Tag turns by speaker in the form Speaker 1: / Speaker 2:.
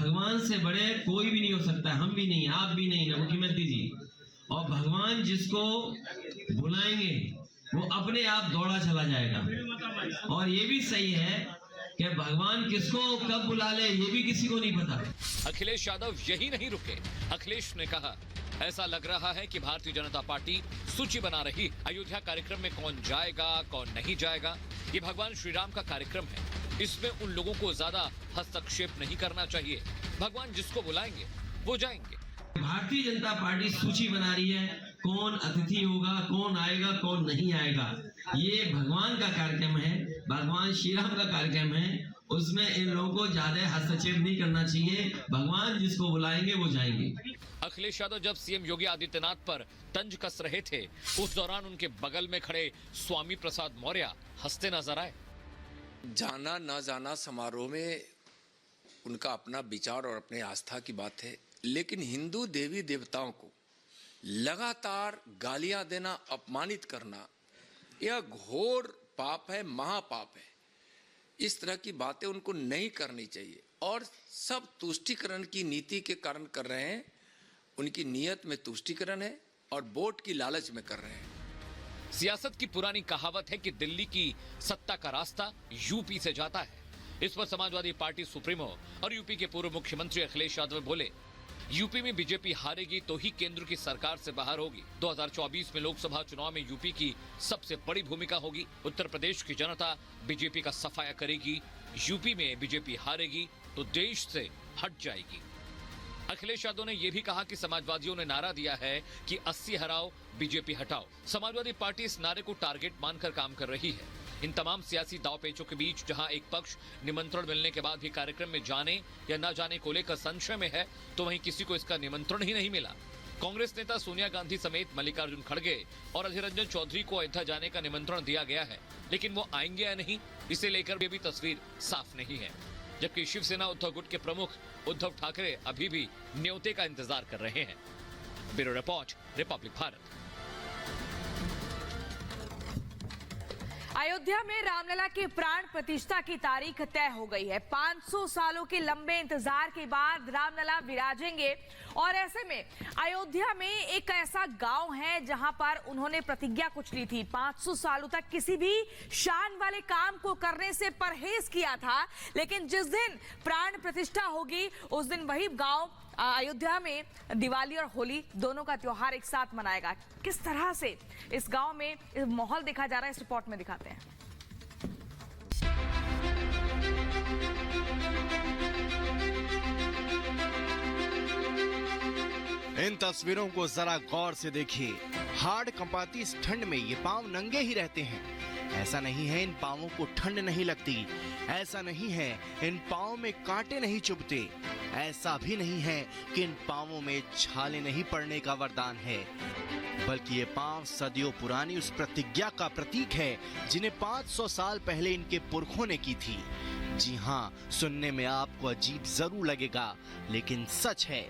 Speaker 1: भगवान से बड़े कोई भी नहीं हो सकता, हम भी नहीं, आप भी नहीं, ना मुख्यमंत्री जी। और भगवान जिसको बुलाएंगे वो अपने आप दौड़ा चला जाएगा। और ये भी सही है कि भगवान किसको कब बुला ले ये भी किसी को नहीं पता।
Speaker 2: अखिलेश यादव यही नहीं रुके। अखिलेश ने कहा, ऐसा लग रहा है कि भारतीय जनता पार्टी सूची बना रही। अयोध्या कार्यक्रम में कौन जाएगा कौन नहीं जाएगा, ये भगवान श्री राम का कार्यक्रम है, इसमें उन लोगों को ज्यादा हस्तक्षेप नहीं करना चाहिए। भगवान जिसको बुलाएंगे वो जाएंगे।
Speaker 1: भारतीय जनता पार्टी सूची बना रही है, कौन अतिथि होगा, कौन आएगा, कौन नहीं आएगा, ये भगवान का कार्यक्रम है, भगवान श्री राम का कार्यक्रम है। उसमें इन लोगों को ज्यादा हस्तक्षेप नहीं करना चाहिए। भगवान जिसको बुलाएंगे वो जाएंगे।
Speaker 2: अखिलेश यादव जब सीएम योगी आदित्यनाथ पर तंज कस रहे थे, उस दौरान उनके बगल में खड़े स्वामी प्रसाद मौर्य हंसते नजर आए।
Speaker 3: जाना ना जाना समारोह में उनका अपना विचार और अपने आस्था की बात है, लेकिन हिंदू देवी देवताओं को लगातार गालियां देना, अपमानित करना, यह घोर पाप है, महापाप है। इस तरह की बातें उनको नहीं करनी चाहिए और सब तुष्टीकरण की नीति के कारण कर रहे हैं। उनकी नीयत में तुष्टीकरण है और वोट की लालच में कर रहे हैं।
Speaker 2: सियासत की पुरानी कहावत है कि दिल्ली की सत्ता का रास्ता यूपी से जाता है। इस पर समाजवादी पार्टी सुप्रीमो और यूपी के पूर्व मुख्यमंत्री अखिलेश यादव बोले, यूपी में बीजेपी हारेगी तो ही केंद्र की सरकार से बाहर होगी। 2024 में लोकसभा चुनाव में यूपी की सबसे बड़ी भूमिका होगी। उत्तर प्रदेश की जनता बीजेपी का सफाया करेगी। यूपी में बीजेपी हारेगी तो देश से हट जाएगी। अखिलेश यादव ने यह भी कहा कि समाजवादियों ने नारा दिया है कि 80 हराओ बीजेपी हटाओ। समाजवादी पार्टी इस नारे को टारगेट मानकर काम कर रही है। इन तमाम सियासी दांवपेचों के बीच जहां एक पक्ष निमंत्रण मिलने के बाद भी कार्यक्रम में जाने या न जाने को लेकर संशय में है, तो वहीं किसी को इसका निमंत्रण ही नहीं मिला। कांग्रेस नेता सोनिया गांधी समेत मल्लिकार्जुन खड़गे और अधीर रंजन चौधरी को अयोध्या जाने का निमंत्रण दिया गया है, लेकिन वो आएंगे या नहीं, इसे लेकर भी तस्वीर साफ नहीं है। जबकि शिवसेना उद्धव गुट के प्रमुख उद्धव ठाकरे अभी भी न्योते का इंतजार कर रहे हैं। Bureau report, Republic Bharat.
Speaker 4: Ayodhya में रामलला के प्राण प्रतिष्ठा की तारीख तय हो गई है। 500 सालों के लंबे इंतजार के बाद रामलला विराजेंगे और ऐसे में अयोध्या में एक ऐसा गांव है जहां पर उन्होंने प्रतिज्ञा कुछ ली थी। 500 सालों तक किसी भी शान वाले काम को करने से परहेज किया था, लेकिन जिस दिन प्राण प्रतिष्ठा होगी उस दिन वही गांव अयोध्या में दिवाली और होली दोनों का त्योहार एक साथ मनाएगा। किस तरह से इस गांव में इस माहौल देखा जा रहा है, इस रिपोर्ट में दिखाते हैं।
Speaker 5: इन तस्वीरों को जरा गौर से देखिए। हाड़ कंपाती इस ठंड में ये पांव नंगे ही रहते हैं। ऐसा नहीं है इन पांवों को ठंड नहीं लगती, ऐसा नहीं है इन पांवों में कांटे नहीं चुभते, ऐसा भी नहीं है कि इन पांवों में छाले नहीं पड़ने का वरदान है, बल्कि ये पांव सदियों पुरानी उस प्रतिज्ञा का प्रतीक है जिन्हें 500 साल पहले इनके पुरखों ने की थी। जी हाँ, सुनने में आपको अजीब जरूर लगेगा, लेकिन सच है।